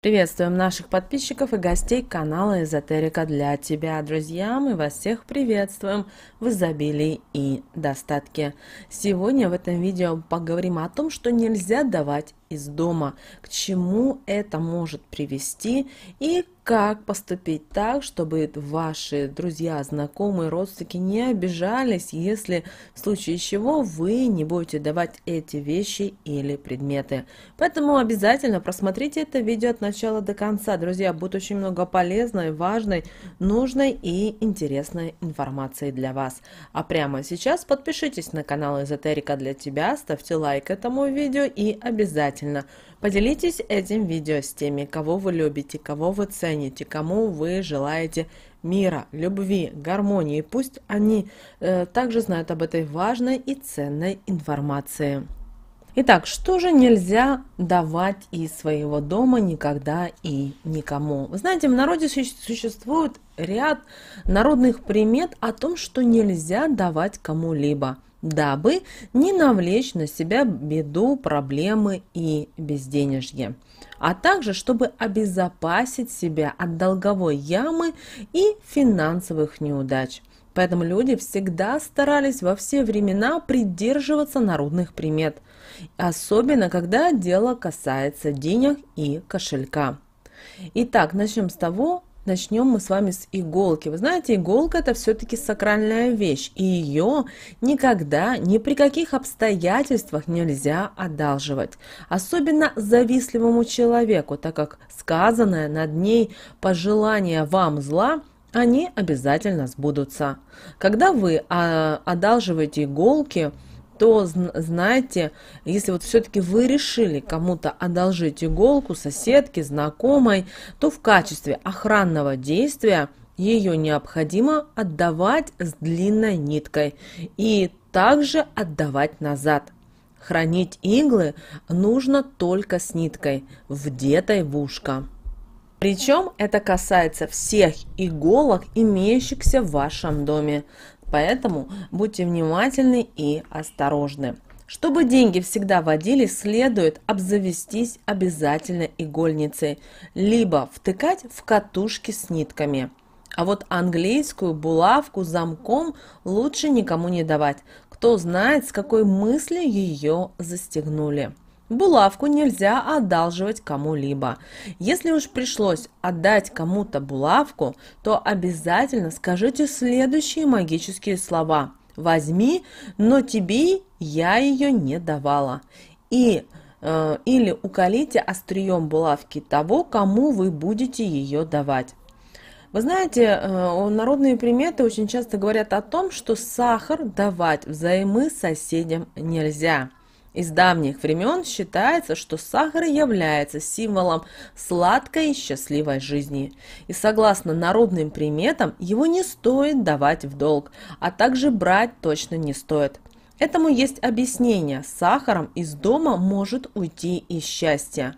Приветствуем наших подписчиков и гостей канала Эзотерика для тебя, друзья! Мы вас всех приветствуем в изобилии и достатке. Сегодня в этом видео поговорим о том, что нельзя давать из дома, к чему это может привести и как поступить так, чтобы ваши друзья, знакомые, родственники не обижались, если в случае чего вы не будете давать эти вещи или предметы. Поэтому обязательно просмотрите это видео от начала до конца. Друзья, будет очень много полезной, важной, нужной и интересной информации для вас. А прямо сейчас подпишитесь на канал Эзотерика для тебя, ставьте лайк этому видео и обязательно поделитесь этим видео с теми, кого вы любите, кого вы цените, кому вы желаете мира, любви, гармонии. Пусть они также знают об этой важной и ценной информации. Итак, что же нельзя давать из своего дома никогда и никому? Вы знаете, в народе существует ряд народных примет о том, что нельзя давать кому-либо, дабы не навлечь на себя беду, проблемы и безденежье, а также чтобы обезопасить себя от долговой ямы и финансовых неудач. Поэтому люди всегда старались во все времена придерживаться народных примет, особенно когда дело касается денег и кошелька. Итак, начнем мы с вами с иголки. Вы знаете, иголка это все-таки сакральная вещь, и ее никогда, ни при каких обстоятельствах нельзя одалживать. Особенно завистливому человеку, так как сказанное над ней пожелание вам зла, они обязательно сбудутся. Когда вы одалживаете иголки, то знаете, если вот все-таки вы решили кому-то одолжить иголку, соседке, знакомой, то в качестве охранного действия ее необходимо отдавать с длинной ниткой и также отдавать назад. Хранить иглы нужно только с ниткой, вдетой в ушко. Причем это касается всех иголок, имеющихся в вашем доме. Поэтому будьте внимательны и осторожны. Чтобы деньги всегда водились, следует обзавестись обязательно игольницей, либо втыкать в катушки с нитками. А вот английскую булавку с замком лучше никому не давать. Кто знает, с какой мыслью ее застегнули. Булавку нельзя одалживать кому-либо. Если уж пришлось отдать кому-то булавку, то обязательно скажите следующие магические слова. «Возьми, но тебе я ее не давала». Или уколите острием булавки того, кому вы будете ее давать. Вы знаете, народные приметы очень часто говорят о том, что сахар давать взаймы соседям нельзя. Из давних времен считается, что сахар является символом сладкой и счастливой жизни. И согласно народным приметам, его не стоит давать в долг, а также брать точно не стоит. Этому есть объяснение. С сахаром из дома может уйти и счастье.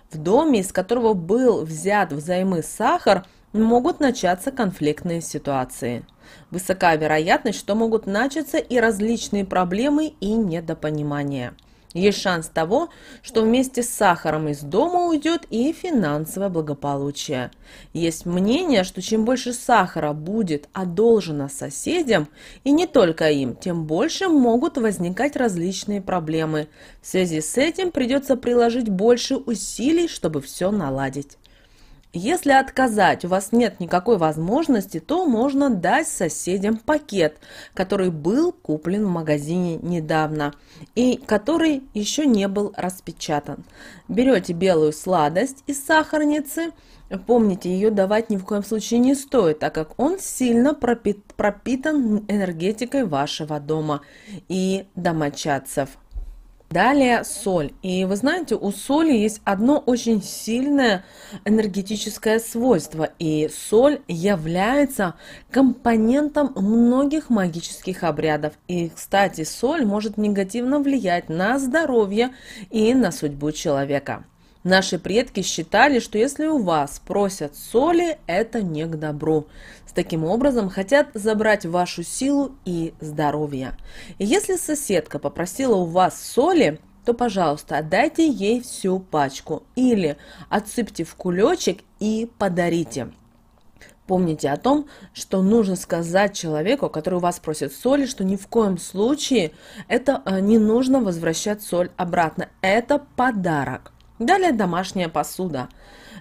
В доме, из которого был взят взаймы сахар, могут начаться конфликтные ситуации. Высока вероятность, что могут начаться и различные проблемы и недопонимания. Есть шанс того, что вместе с сахаром из дома уйдет и финансовое благополучие. Есть мнение, что чем больше сахара будет одолжено соседям, и не только им, тем больше могут возникать различные проблемы. В связи с этим придется приложить больше усилий, чтобы все наладить. Если отказать, у вас нет никакой возможности, то можно дать соседям пакет, который был куплен в магазине недавно и который еще не был распечатан. Берете белую сладость из сахарницы, помните, ее давать ни в коем случае не стоит, так как он сильно пропитан энергетикой вашего дома и домочадцев. Далее соль. И вы знаете, у соли есть одно очень сильное энергетическое свойство. И соль является компонентом многих магических обрядов. И, кстати, соль может негативно влиять на здоровье и на судьбу человека. Наши предки считали, что если у вас просят соли, это не к добру. Таким образом, хотят забрать вашу силу и здоровье. И если соседка попросила у вас соли, то, пожалуйста, отдайте ей всю пачку или отсыпьте в кулечек и подарите. Помните о том, что нужно сказать человеку, который у вас просит соли, что ни в коем случае это не нужно возвращать соль обратно. Это подарок. Далее домашняя посуда.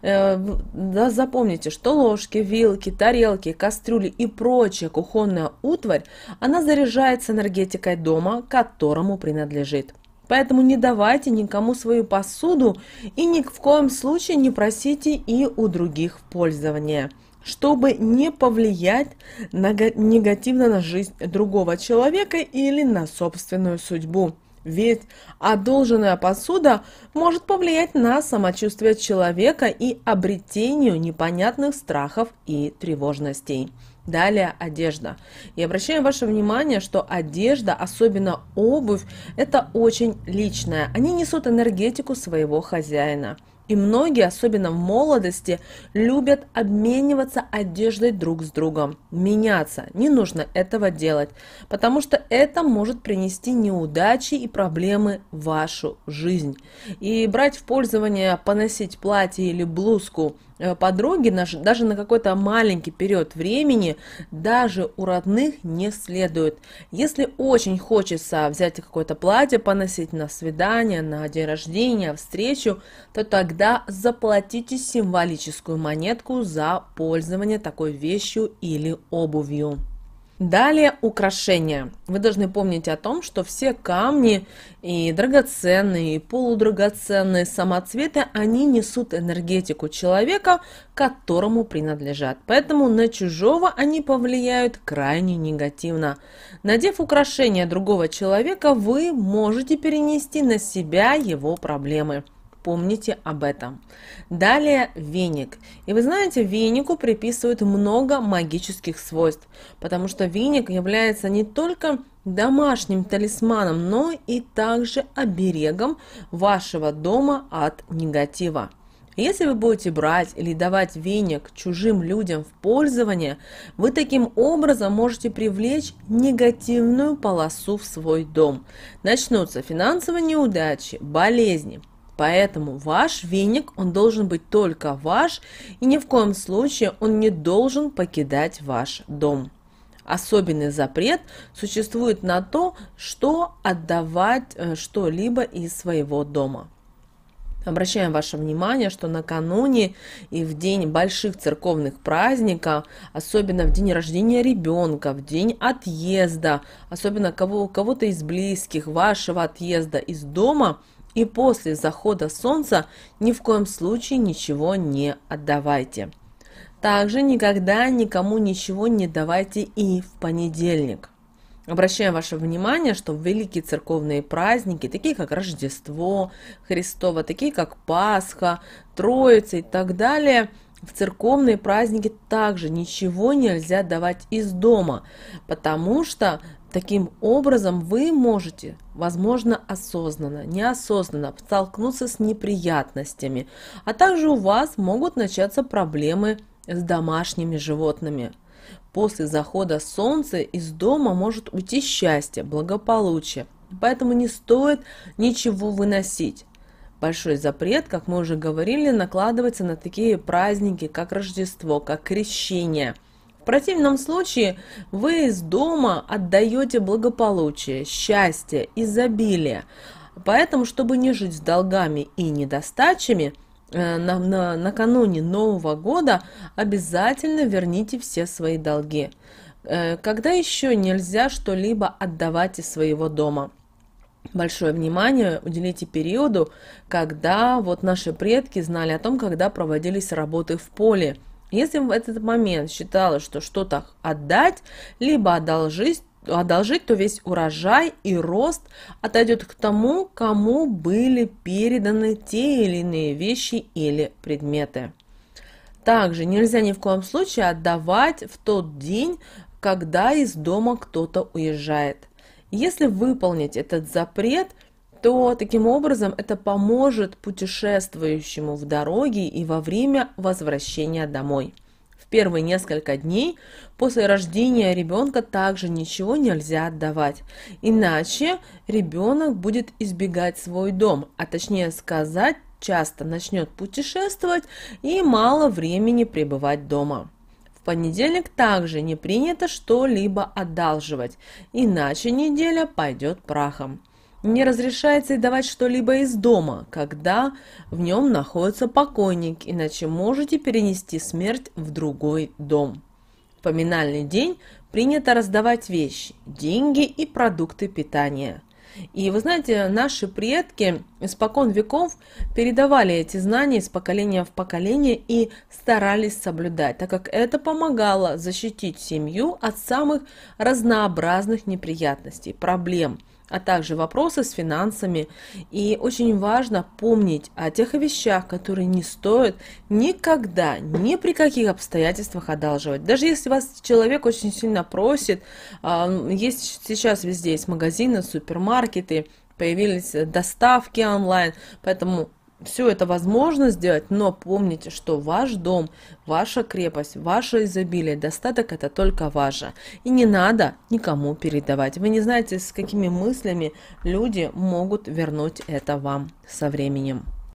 Да, запомните, что ложки, вилки, тарелки, кастрюли и прочая кухонная утварь, она заряжается энергетикой дома, которому принадлежит. Поэтому не давайте никому свою посуду и ни в коем случае не просите и у других в пользование, чтобы не повлиять негативно на жизнь другого человека или на собственную судьбу. Ведь одолженная посуда может повлиять на самочувствие человека и обретению непонятных страхов и тревожностей. Далее одежда. И обращаем ваше внимание, что одежда, особенно обувь, это очень личное. Они несут энергетику своего хозяина. И многие, особенно в молодости, любят обмениваться одеждой друг с другом. Меняться. Не нужно этого делать, потому что это может принести неудачи и проблемы в вашу жизнь. И брать в пользование, поносить платье или блузку подруги даже на какой-то маленький период времени, даже у родных не следует. Если очень хочется взять какое-то платье, поносить на свидание, на день рождения, встречу, то тогда заплатите символическую монетку за пользование такой вещью или обувью. Далее украшения. Вы должны помнить о том, что все камни, и драгоценные, и полудрагоценные самоцветы, они несут энергетику человека, которому принадлежат. Поэтому на чужого они повлияют крайне негативно. Надев украшения другого человека, вы можете перенести на себя его проблемы. Помните об этом. Далее веник. И вы знаете, венику приписывают много магических свойств, потому что веник является не только домашним талисманом, но и также оберегом вашего дома от негатива. Если вы будете брать или давать веник чужим людям в пользование, вы таким образом можете привлечь негативную полосу в свой дом. Начнутся финансовые неудачи, болезни. Поэтому ваш веник, он должен быть только ваш, и ни в коем случае он не должен покидать ваш дом. Особенный запрет существует на то, что отдавать что-либо из своего дома. Обращаем ваше внимание, что накануне и в день больших церковных праздников, особенно в день рождения ребенка, в день отъезда, особенно кого-то из близких, вашего отъезда из дома, и после захода солнца ни в коем случае ничего не отдавайте. Также никогда никому ничего не давайте и в понедельник. Обращаем ваше внимание, что в великие церковные праздники, такие как Рождество Христово, такие как Пасха, Троица и так далее, в церковные праздники также ничего нельзя давать из дома, потому что таким образом вы можете, возможно, осознанно, неосознанно столкнуться с неприятностями, а также у вас могут начаться проблемы с домашними животными. После захода солнца из дома может уйти счастье, благополучие, поэтому не стоит ничего выносить. Большой запрет, как мы уже говорили, накладывается на такие праздники, как Рождество, как Крещение. В противном случае вы из дома отдаете благополучие, счастье, изобилие. Поэтому, чтобы не жить с долгами и недостачами, накануне Нового года обязательно верните все свои долги. Когда еще нельзя что-либо отдавать из своего дома? Большое внимание уделите периоду, когда наши предки знали о том, когда проводились работы в поле. Если в этот момент считалось, что что-то отдать, либо одолжить, то весь урожай и рост отойдет к тому, кому были переданы те или иные вещи или предметы. Также нельзя ни в коем случае отдавать в тот день, когда из дома кто-то уезжает. Если выполнить этот запрет, то таким образом это поможет путешествующему в дороге и во время возвращения домой. В первые несколько дней после рождения ребенка также ничего нельзя отдавать, иначе ребенок будет избегать свой дом, а точнее сказать, часто начнет путешествовать и мало времени пребывать дома. В понедельник также не принято что-либо одалживать, иначе неделя пойдет прахом. Не разрешается и давать что-либо из дома, когда в нем находится покойник, иначе можете перенести смерть в другой дом. В поминальный день принято раздавать вещи, деньги и продукты питания. И вы знаете, наши предки испокон веков передавали эти знания из поколения в поколение и старались соблюдать, так как это помогало защитить семью от самых разнообразных неприятностей, проблем, а также вопросы с финансами. И очень важно помнить о тех вещах, которые не стоит никогда, ни при каких обстоятельствах одалживать. Даже если вас человек очень сильно просит, есть сейчас везде есть магазины, супермаркеты, появились доставки онлайн, поэтому все это возможно сделать, но помните, что ваш дом, ваша крепость, ваше изобилие, достаток – это только ваше. И не надо никому передавать. Вы не знаете, с какими мыслями люди могут вернуть это вам со временем.